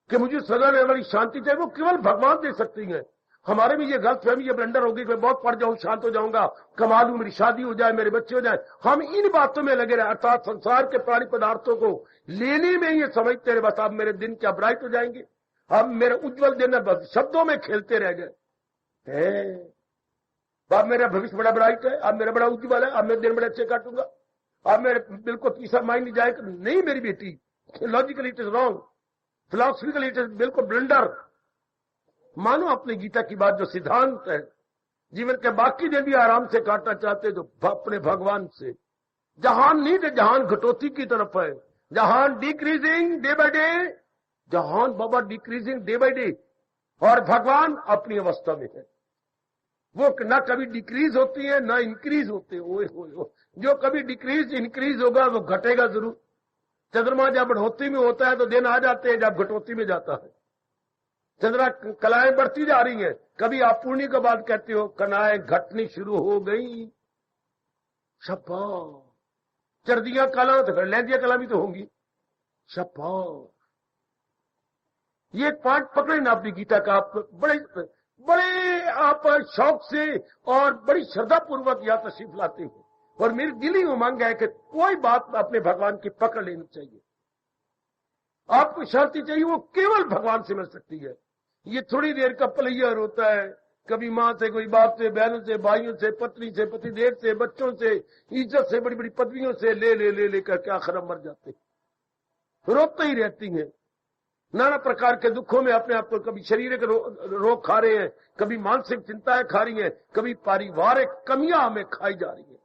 कि मुझे सदा रहने वाली शांति चाहिए, वो केवल भगवान दे सकती है। हमारे में ये गलतफहमी, ये ब्लंडर होगी कि मैं बहुत पढ़ जाऊं, शांत हो जाऊंगा, कमा लूं, मेरी शादी हो जाए, मेरे बच्चे हो जाए। हम इन बातों में लगे रहे, अर्थात संसार के प्राणी पदार्थों को लेने में ये समझते रहे बस अब मेरे दिन क्या ब्राइट हो जाएंगे, अब मेरे उज्जवल दिन, बस शब्दों में खेलते रह गए। अब मेरा भविष्य बड़ा ब्राइट है, अब मेरा बड़ा उज्जवल है, अब मैं दिन बड़े अच्छे काटूंगा, अब मेरे बिल्कुल पीस ऑफ माइंड नहीं जाएगा। नहीं मेरी बेटी, logically it is wrong, philosophically it is बिल्कुल ब्लंडर। मानो अपनी गीता की बात, जो सिद्धांत है, जीवन के बाकी दिन भी आराम से काटना चाहते तो अपने भगवान से। जहान नहीं थे, जहान घटोती की तरफ है, जहान डिक्रीजिंग डे बाय डे, जहान बाबा डिक्रीजिंग डे बाय डे, और भगवान अपनी अवस्था में है। वो ना कभी डिक्रीज होती है ना इंक्रीज होते हैं। ओए होए, जो कभी डिक्रीज इंक्रीज होगा वो घटेगा जरूर। चंद्रमा जब बढ़ोतरी में होता है तो दिन आ जाते हैं जब घटोती में जाता है। चंद्रमा कलाएं बढ़ती जा रही हैं, कभी आप पूर्णी के बाद कहते हो कलाएं घटनी शुरू हो गई। शपा चर्दियां कला तो लहदियां कला भी तो होंगी। शपा ये एक पाठ पकड़े ना अपनी गीता का, आप बड़े आप शौक से और बड़ी श्रद्धा पूर्वक यहां तशरीफ लाते हैं, और मेरी दिली उमंग है कि कोई बात अपने भगवान की पकड़ लेनी चाहिए। आपको शांति चाहिए, वो केवल भगवान से मिल सकती है। ये थोड़ी देर का पलैयर होता है, कभी मां से, कोई बाप से, बहनों से, भाइयों से, पत्नी से, पतिदेव से, बच्चों से, इज्जत से, बड़ी बड़ी पदवियों से ले करके आखिर मर जाते, रोते ही रहती हैं। नाना प्रकार के दुखों में अपने आप को, कभी शारीरिक रोग खा रहे हैं, कभी मानसिक चिंताएं खा रही हैं, कभी पारिवारिक कमियां हमें खाई जा रही है।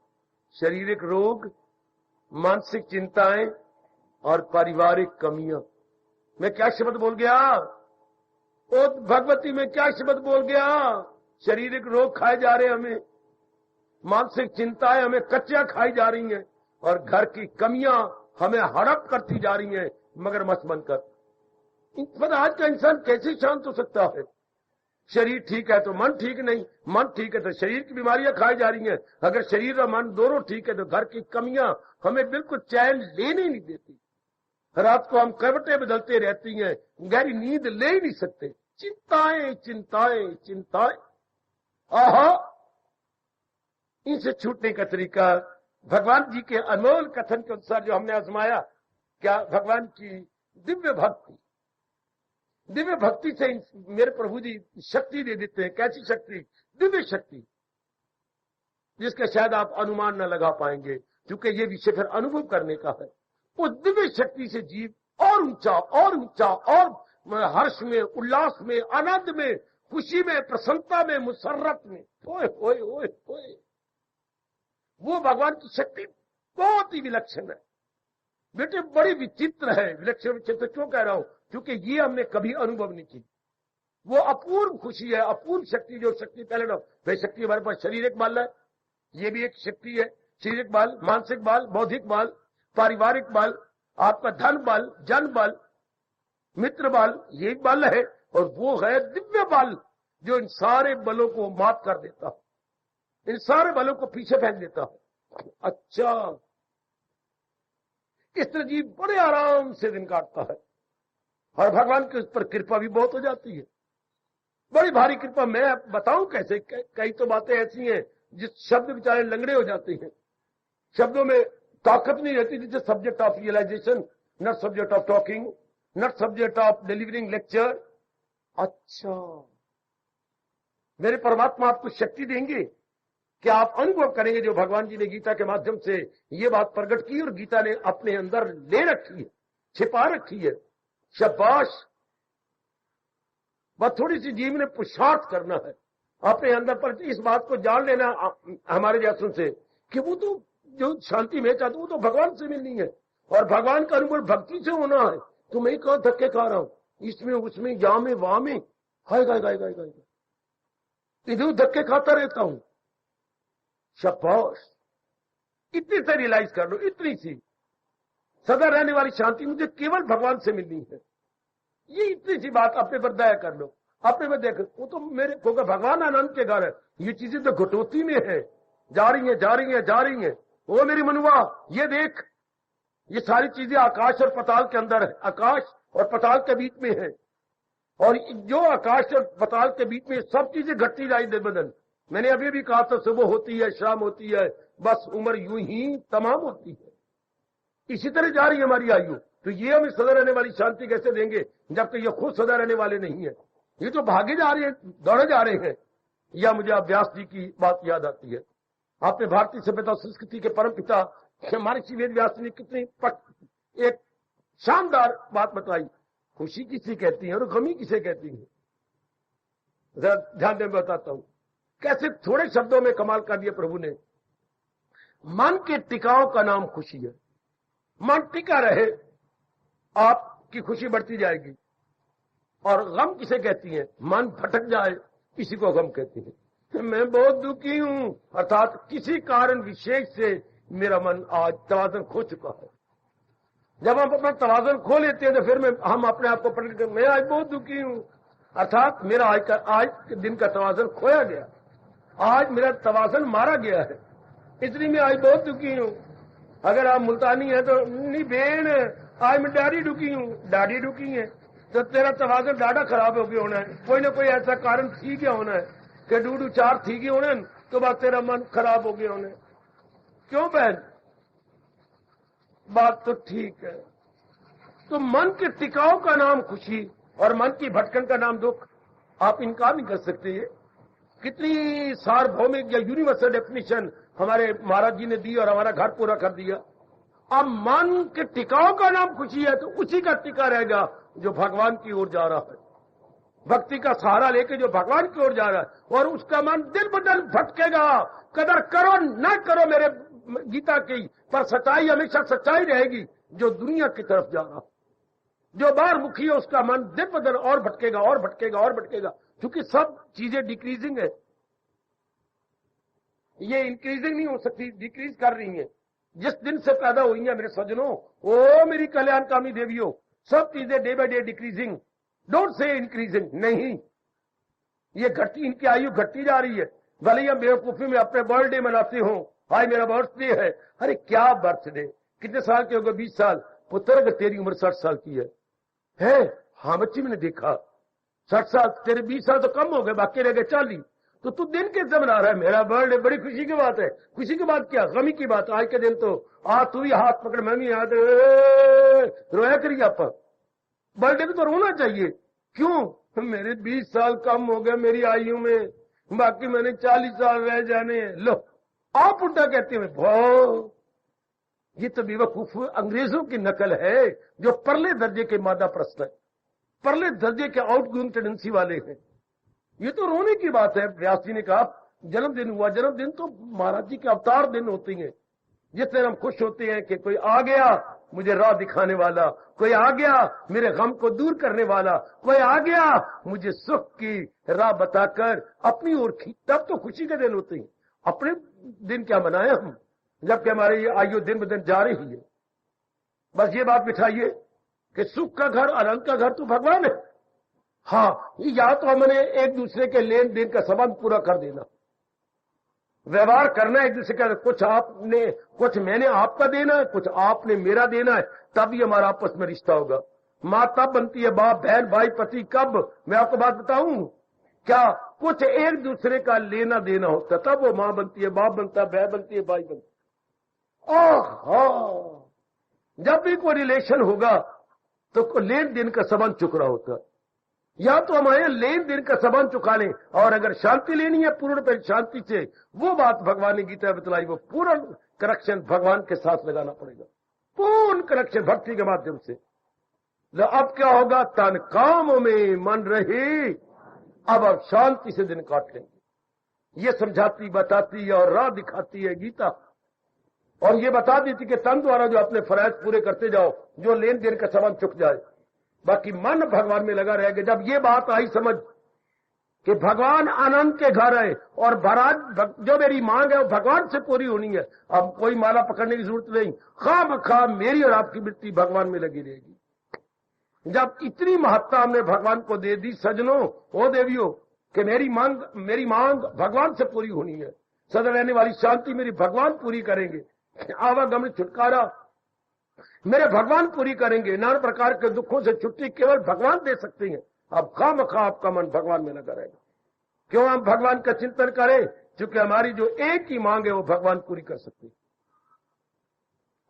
शारीरिक रोग, मानसिक चिंताएं और पारिवारिक कमियां। मैं क्या शब्द बोल गया? ओ भगवती, मैं क्या शब्द बोल गया? शारीरिक रोग खाए जा रहे हैं हमें, मानसिक चिंताएं हमें कच्चा खाई जा रही हैं, और घर की कमियां हमें हड़प करती जा रही हैं मगर मत बनकर। पर आज का इंसान कैसे शांत हो सकता है? शरीर ठीक है तो मन ठीक नहीं, मन ठीक है तो शरीर की बीमारियां खाई जा रही हैं। अगर शरीर और मन दोनों ठीक है तो घर की कमियां हमें बिल्कुल चैन लेने नहीं देती। रात को हम करवटें बदलते रहती हैं, गहरी नींद ले ही नहीं सकते। चिंताएं चिंताएं चिंताएं। आहा, इनसे छूटने का तरीका भगवान जी के अनमोल कथन के अनुसार जो हमने आजमाया, क्या भगवान की दिव्य भक्ति, दिव्य भक्ति से मेरे प्रभु जी शक्ति दे देते हैं। कैसी शक्ति? दिव्य शक्ति, जिसका शायद आप अनुमान न लगा पाएंगे, क्योंकि ये विषय फिर अनुभव करने का है। उस दिव्य शक्ति से जीव और ऊंचा और ऊंचा और हर्ष में, उल्लास में, आनंद में, खुशी में, प्रसन्नता में, मुसर्रत में। ओए ओए ओए ओए, वो भगवान की शक्ति बहुत ही विलक्षण है बेटे, बड़ी विचित्र है। विलक्षण विचित्र क्यों कह रहा हूं? क्योंकि ये हमने कभी अनुभव नहीं की। वो अपूर्व खुशी है, अपूर्व शक्ति। जो शक्ति पहले ना, वह शक्ति हमारे पास शारीरिक बल है, ये भी एक शक्ति है। शारीरिक बल, मानसिक बल, बौद्धिक बल, पारिवारिक बल, आपका धन बल, जन बल, मित्र बल, ये बल है। और वो है दिव्य बल, जो इन सारे बलों को मात कर देता है, इन सारे बलों को पीछे फेंक देता है। अच्छा, इस तरह जीव बड़े आराम से दिन काटता है। और भगवान के उस पर कृपा भी बहुत हो जाती है, बड़ी भारी कृपा। मैं बताऊं कैसे, कई तो बातें ऐसी हैं जिस शब्द बेचारे लंगड़े हो जाते हैं, शब्दों में ताकत नहीं रहती। जैसे subject of realisation, not subject of talking, not subject of delivering lecture. अच्छा, मेरे परमात्मा आपको शक्ति देंगे कि आप अनुभव करेंगे जो भगवान जी ने गीता के माध्यम से ये बात प्रकट की और गीता ने अपने अंदर ले रखी है, छिपा रखी है। शाबाश, बस थोड़ी सी जीव ने पुरुषार्थ करना है अपने अंदर पर, इस बात को जान लेना हमारे जैसों से कि वो तो जो शांति में चाहता हूं वो तो भगवान से मिलनी है, और भगवान का अनुभव भक्ति से होना है। तो मैं कहां धक्के खा रहा हूं, इसमें उसमें, या में, वहां में, हाय गाय गाय गाय गाय, इधर धक्के खाता रहता हूं। शाबाश, इतनी से रियलाइज कर लो, इतनी सी सदा रहने वाली शांति मुझे केवल भगवान से मिलनी है। ये इतनी सी बात अपने पर दया कर लो, अपने में देख, वो तो मेरे को भगवान आनंद के घर है, ये चीजें तो घटोती में है, जा रही है जा रही है जा रही है। वो मेरी मनुआ, ये देख, ये सारी चीजें आकाश और पताल के अंदर है, आकाश और पताल के बीच में है, और जो आकाश और पताल के बीच में सब चीजें घटती जाए दिन बदन। मैंने अभी भी कहा था, सुबह होती है, शाम होती है, बस उम्र यूं ही तमाम होती है। इसी तरह जा रही है हमारी आयु। तो ये हमें सदा रहने वाली शांति कैसे देंगे जबकि ये खुद सदा रहने वाले नहीं है, ये तो भागे जा रहे हैं, दौड़े जा रहे हैं। या मुझे व्यास जी की बात याद आती है। आपने भारतीय सभ्यता संस्कृति के परम पिता महर्षि वेद व्यास ने कितनी एक शानदार बात बताई। खुशी किसे कहती है और गमी किसे कहती है, जरा ध्यान दें, बताता हूं कैसे थोड़े शब्दों में कमाल कर दिया प्रभु ने। मन के टिकाव का नाम खुशी है। मन टिका रहे, आपकी खुशी बढ़ती जाएगी। और गम किसे कहती है, मन भटक जाए, इसी को गम कहती है। मैं बहुत दुखी हूं, अर्थात किसी कारण विशेष से मेरा मन आज तवाज़ुन खो चुका है। जब हम अपना तवाज़ुन खो लेते हैं तो फिर हम अपने आप को प्रकट करते, मैं आज बहुत दुखी हूं, अर्थात मेरा आज के दिन का तवाज़ुन खोया गया, आज मेरा तवाज़ुन मारा गया है, इसलिए मैं आज बहुत दुखी हूं। अगर आप मुल्तानी हैं तो नहीं बेन, आज मैं डाडी दुखी हूं, डाडी दुखी है, तो तेरा तवाज़ुन डाडा खराब हो गया होना है। कोई ना कोई ऐसा कारण थी क्या होना है कि डूडू चार थी गई होने, तो बस तेरा मन खराब हो गया होने। क्यों बहन, बात तो ठीक है। तो मन के टिकाव का नाम खुशी और मन की भटकन का नाम दुख, आप इनकार नहीं कर सकते। कितनी सार्वभौमिक या यूनिवर्सल डेफिनेशन हमारे महाराज जी ने दी और हमारा घर पूरा कर दिया। अब मन के टिकाव का नाम खुशी है तो उसी का टिका रहेगा जो भगवान की ओर जा रहा है, भक्ति का सहारा लेके जो भगवान की ओर जा रहा है। और उसका मन दिन ब दिन भटकेगा। कदर करो न करो मेरे गीता की, पर सच्चाई हमेशा सच्चाई रहेगी। जो दुनिया की तरफ जा रहा, जो बाहर मुखी है, उसका मन दिन ब दिन और भटकेगा और भटकेगा और भटकेगा, क्योंकि सब चीजें डिक्रीजिंग है, ये इंक्रीजिंग नहीं हो सकती, डिक्रीज कर रही है। जिस दिन से पैदा हुई है मेरे सज्जनों, ओ मेरी कल्याणकामी देवियों, सब चीजें day by day decreasing, don't say increasing, नहीं, ये घटती, इनकी आयु घटती जा रही है। भले हम बेवकूफी में अपने बर्थडे मनाते हो, आज मेरा बर्थडे है, अरे क्या बर्थडे, कितने साल के हो गए, 20 साल, पुत्र अगर तेरी उम्र 60 साल की है? हाँ बच्ची, मैंने देखा 60 साल, तेरे 20 साल तो कम हो गए, बाकी रह गए 40, तो तू दिन कैसे मना रहा है? मेरा बर्थडे बड़ी खुशी की बात है। खुशी की बात क्या, गमी की बात। आज के दिन तो तू भी हाथ पकड़, मैं भी याद रोया करिए। आप बर्थडे पे तो रोना चाहिए, क्यों? मेरे 20 साल कम हो गए मेरी आयु में, बाकी मैंने 40 साल रह जाने हैं। लो आप उल्टा कहते हैं भो, ये तो बेवकूफ अंग्रेजों की नकल है जो परले दर्जे के मादा प्रश्न है, परले दर्जे के आउटगोइंग टेंडेंसी वाले हैं। ये तो रोने की बात है। व्यास जी ने कहा जन्मदिन हुआ, जन्मदिन तो महाराज जी के अवतार दिन होती हैं, जिससे हम खुश होते हैं कि कोई आ गया मुझे राह दिखाने वाला, कोई आ गया मेरे गम को दूर करने वाला, कोई आ गया मुझे सुख की राह बताकर अपनी ओर खींच, तब तो खुशी के दिन होते हैं। अपने दिन क्या मनाए हम, जबकि हमारी आयु दिन ब दिन जा रही है। बस ये बात बिठाइए कि सुख का घर, आनंद का घर तो भगवान है। हाँ, या तो हमने एक दूसरे के लेन देन का संबंध पूरा कर देना, व्यवहार करना एक दूसरे का, कुछ आपने, कुछ मैंने आपका देना है, कुछ आपने मेरा देना है, तभी हमारा आपस में रिश्ता होगा। माँ तब बनती है बाप, बहन, भाई, पति कब? मैं आपको बात बताऊं, क्या कुछ एक दूसरे का लेना देना होता तब वो माँ बनती है, बाप बनता है, बहन बनती है, भाई बनता है। ओह, जब भी कोई रिलेशन होगा तो लेन देन का संबंध चुक रहा होता। या तो हमारे लेन देन का संबंध चुका लें, और अगर शांति लेनी है पूर्ण पर शांति से, वो बात भगवान ने गीता बतलाई, वो पूर्ण कनेक्शन भगवान के साथ लगाना पड़ेगा, पूर्ण कनेक्शन भक्ति के माध्यम से। अब क्या होगा? तन कामों में मन रहे, अब शांति से दिन काट लेंगे। ये समझाती बताती और राह दिखाती है गीता, और ये बता देती कि तन द्वारा जो अपने फराइज पूरे करते जाओ, जो लेन देन का संबंध चुक जाए, बाकी मन भगवान में लगा रहेगा। जब ये बात आई समझ कि भगवान आनंद के घर है, और जो मेरी मांग है वो भगवान से पूरी होनी है, अब कोई माला पकड़ने की जरूरत नहीं, खामखा मेरी और आपकी वृत्ति भगवान में लगी रहेगी। जब इतनी महत्ता हमने भगवान को दे दी सजनों, ओ देवियों, कि मेरी मांग भगवान से पूरी होनी है, सदा रहने वाली शांति मेरी भगवान पूरी करेंगे, आवागमन छुटकारा मेरे भगवान पूरी करेंगे, नाना प्रकार के दुखों से छुट्टी केवल भगवान दे सकते हैं। अब खामखा आपका मन भगवान में लगा रहेगा। क्यों हम भगवान का चिंतन करें? क्योंकि हमारी जो एक ही मांग है वो भगवान पूरी कर सकते हैं।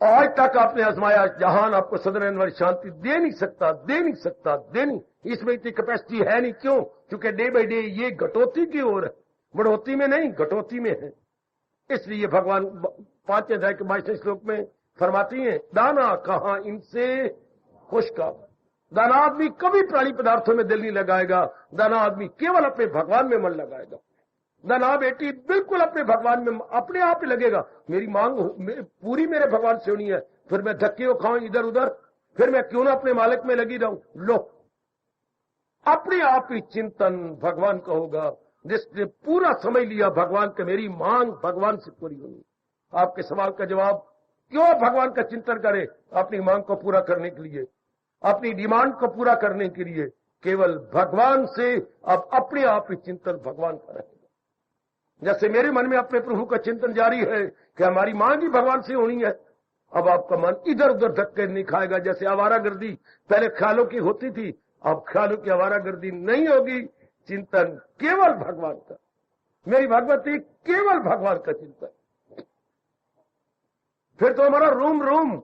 आज तक आपने आजमाया, जहान आपको सदन वाली शांति दे नहीं सकता। इसमें इतनी कैपेसिटी है नहीं। क्यों? क्योंकि डे बाई डे ये घटोती की ओर है, बढ़ोती में नहीं, घटोती में है। इसलिए भगवान 5 अध्याय के 22 श्लोक में फरमाती हैं, दाना कहां इनसे खुश का। दाना आदमी कभी प्राणी पदार्थों में दिल नहीं लगाएगा, दाना आदमी केवल अपने भगवान में मन लगाएगा। दाना बेटी बिल्कुल अपने भगवान में अपने आप ही लगेगा। मेरी मांग पूरी मेरे भगवान से होनी है, फिर मैं धक्के को खाऊं इधर उधर, फिर मैं क्यों ना अपने मालिक में लगी रहूं। लो, अपने आप ही चिंतन भगवान का होगा, जिसने पूरा समझ लिया भगवान के मेरी मांग भगवान से पूरी होनी। आपके सवाल का जवाब, क्यों भगवान का चिंतन करें? अपनी मांग को पूरा करने के लिए, अपनी डिमांड को पूरा करने के लिए, केवल भगवान से अब अपने आप ही चिंतन भगवान का रहेगा। जैसे मेरे मन में अपने प्रभु का चिंतन जारी है कि हमारी मांग ही भगवान से होनी है, अब आपका मन इधर उधर धक्के नहीं खाएगा। जैसे आवारागर्दी पहले ख्यालों की होती थी, अब ख्यालों की आवारागर्दी नहीं होगी, चिंतन केवल भगवान का। मेरी भगवती केवल भगवान का चिंतन। फिर तो हमारा रोम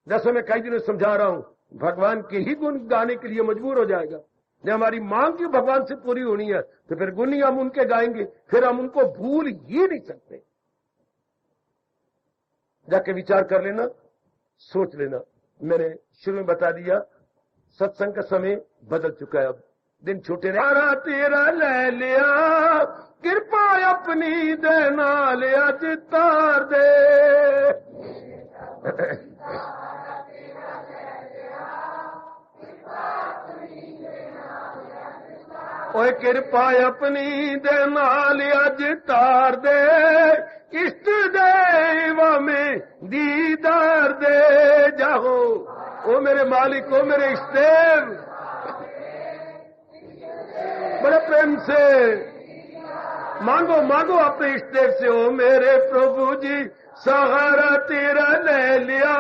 जैसे मैं कई दिनों समझा रहा हूं, भगवान के ही गुण गाने के लिए मजबूर हो जाएगा। जब हमारी मांग की भगवान से पूरी होनी है तो फिर गुण ही हम उनके गाएंगे, फिर हम उनको भूल ही नहीं सकते। जाके विचार कर लेना, सोच लेना। मैंने शुरू में बता दिया, सत्संग का समय बदल चुका है, अब दिन छोटे रहे। तेरा ले लिया कृपा अपनी देना ले आज तार दे। ओए कृपा अपनी दे नाल अज तार दे, इष्ट देव में दीदार दे जाओ। ओ मेरे मालिक, ओ मेरे इष्ट देव, बड़े प्रेम से मांगो अपने इष्ट देव से। ओ मेरे प्रभु जी सहारा तेरा ले लिया,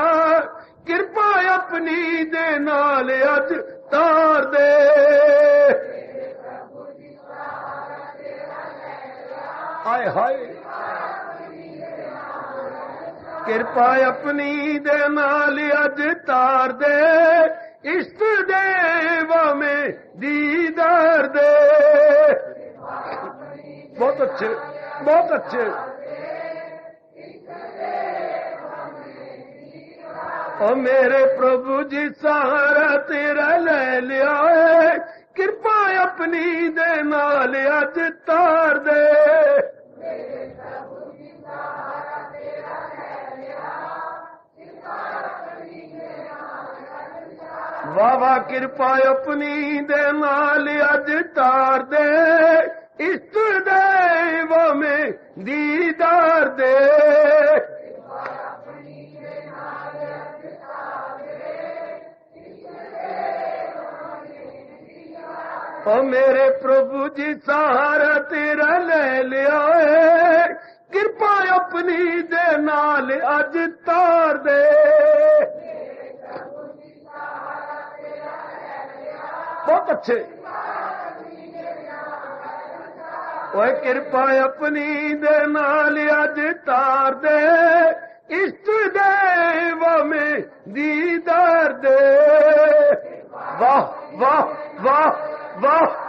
कृपा अपनी दे नाल अज तार दे। हाय हाय, कृपा अपनी दे नाल अज तार दे, इष्ट देव में दीदार दे। बहुत अच्छे, बहुत अच्छे। ओ मेरे प्रभु जी सहारा तेरा ले लिया है, कृपा अपनी दे नाल अज तार दे। वाह वाह, कृपा अपनी दे नाल अज तार दे, इष्ट देव में दीदार दे। ओ मेरे प्रभु जी सहारा तेरा ले लिया है, कृपा अपनी दे नाल अज तार दे। अच्छे। ओए कृपा अपनी दे नाल अज तार दे, इष्ट देव में दीदार दे। वाह वाह वाह वाह।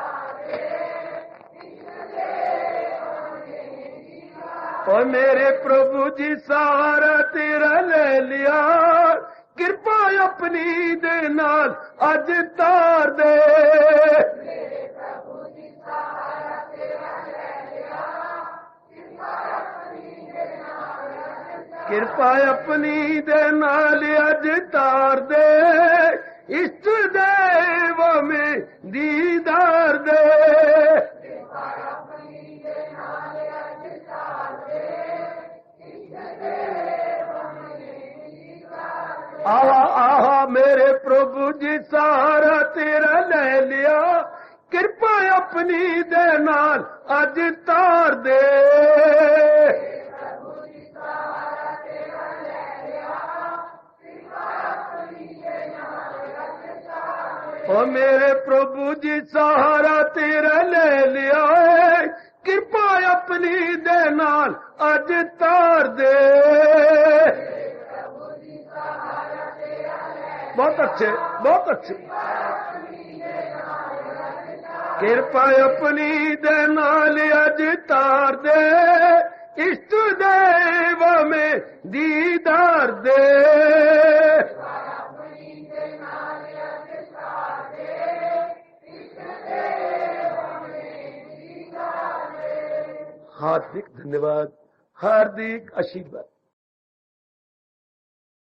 और मेरे प्रभु जी सहारा तेरा ले लिया, कृपा अपनी दे नाल अज तार दे। कृपा अपनी दे नाल अज तार दे, इष्ट देव में दीदार दे। आहा आहा मेरे प्रभु जी सहारा तेरा ले लिया, कृपा अपनी दे नाल अज तार दे। ओ मेरे प्रभु जी सहारा तेरा ले लिया, कृपा अपनी दे नाल अज तार दे। बहुत अच्छे बहुत अच्छे। कृपा अपनी दे नाल अज तार दे, इष्ट देव में दीदार दे। हार्दिक धन्यवाद, हार्दिक आशीर्वाद।